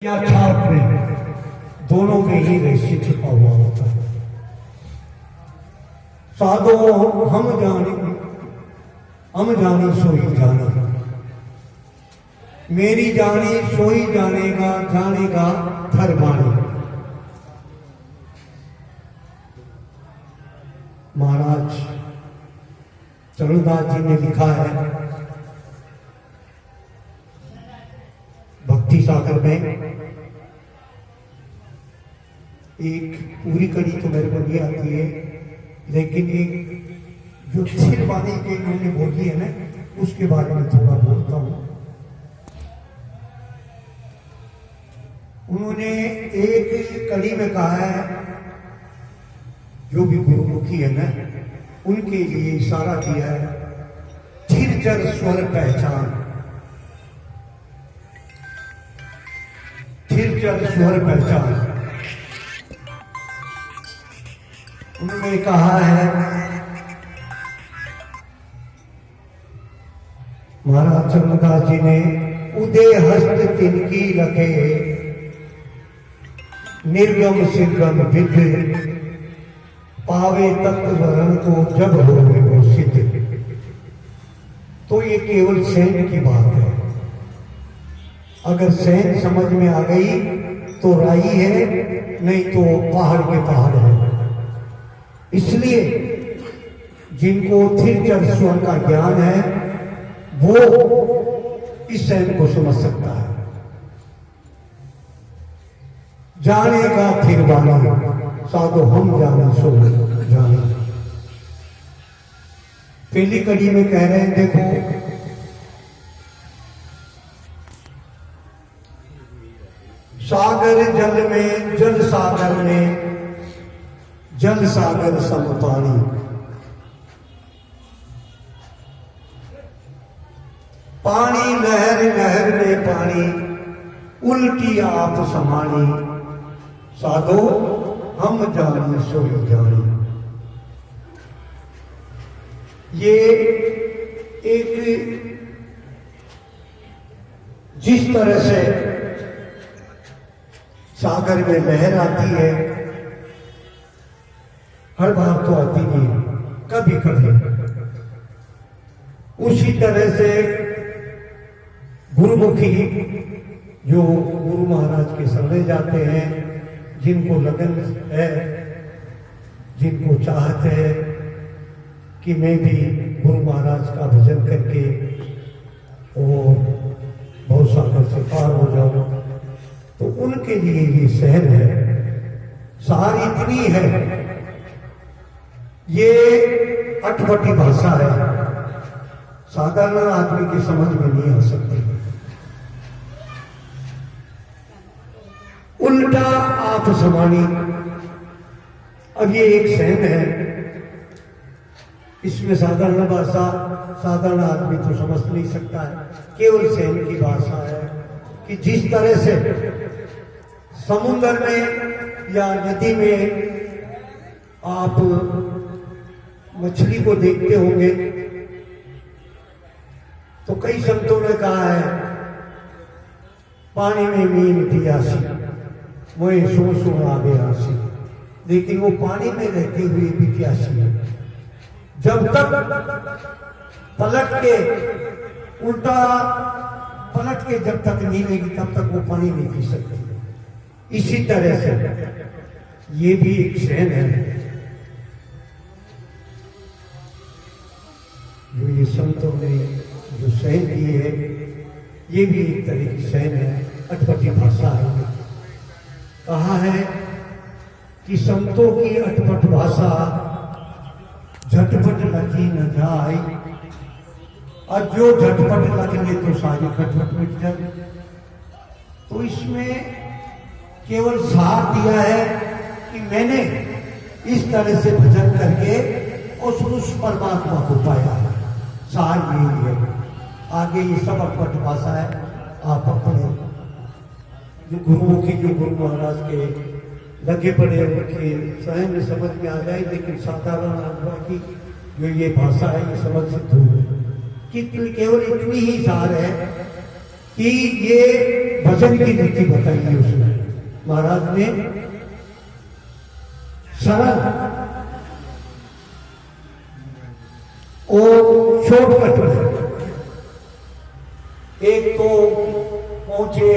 या छाप में, दोनों में ही रहस्य छिपा हुआ होता है। साधो हम जानी सोई जाना, मेरी जानी सोई जानेगा, जानेगा थर बाणी। महाराज चरणदास जी ने लिखा है भक्ति सागर में, एक पूरी कड़ी तो मेरे को नहीं आती है, लेकिन एक जो थिर वाली के इन्होंने बोली है ना, उसके बारे में थोड़ा बोलता हूं। उन्होंने एक कड़ी में कहा है, जो भी गुरुमुखी है ना, उनके लिए इशारा किया है, थिर जर स्वर पहचान, थिर जर स्वर पहचान। उन्होंने कहा है, महाराज चरणदास जी ने, उदय हस्त तिनकी लखे, निर्गम सिरगम विद, पावे तत्व वरण को जब हो वो सिद्ध। तो ये केवल सैन की बात है। अगर सैन समझ में आ गई तो राई है, नहीं तो पहाड़ के पहाड़ है। इसलिए जिनको थिर जर स्वर का ज्ञान है, वो इस सैन को समझ सकता है। जानेगा थिर वाला, साधो हम जाने सो जाने। पहली कड़ी में कह रहे हैं, देखो सागर जल में, जल सागर में, जल सागर सम पानी। पानी नहर, नहर में पानी, उल्टी आप समानी, साधो हम जानी सोई जानी। ये एक जिस तरह से सागर में लहर आती है, हर बार तो आती नहीं, कभी कभी, उसी तरह से गुरुमुखी जो गुरु महाराज के शरण जाते हैं, जिनको लगन है, जिनको चाहत है कि मैं भी गुरु महाराज का भजन करके और बहुत सागर से पार हो जाऊं, तो उनके लिए ये शहर है। सार इतनी है, ये अटपटी भाषा है, साधारण आदमी की समझ में नहीं आ सकती। उल्टा आप समानी। अब ये एक सहन है, इसमें साधारण भाषा साधारण आदमी तो समझ नहीं सकता है। केवल सहन की भाषा है कि जिस तरह से समुद्र में या नदी में आप मछली को देखते होंगे, तो कई संतों ने कहा है, पानी में मीन पियासी, मोए सो सो आगे आसी। लेकिन वो पानी में रहते हुए भी प्यासी है। जब तक पलट के उल्टा पलट के जब तक नहीं लेगी, तब तक वो पानी नहीं पी सकती। इसी तरह से ये भी एक सहन है, जो ये संतों ने जो सहन की है, ये भी एक तरह की सहन है, अटपटी भाषा है। कहा है कि संतों की अटपट भाषा झटपट लगी न जाए, और जो झटपट लगने तो सारी खटपट मिट जाए। तो इसमें केवल सार दिया है कि मैंने इस तरह से भजन करके उस परमात्मा को पाया है। सार यही है। आगे ये सब अटपट भाषा है, आप अपने जो गुरुमुखी जो गुरु महाराज के लगे पड़े उनके स्वयं में समझ में आ जाए, लेकिन साधारण आत्मा की जो ये भाषा है, ये समझ से दूर है। कि केवल इतनी ही सार है कि ये भजन की नीति बताई है उसमें महाराज ने। सरल और शॉर्टकट में, एक तो पहुंचे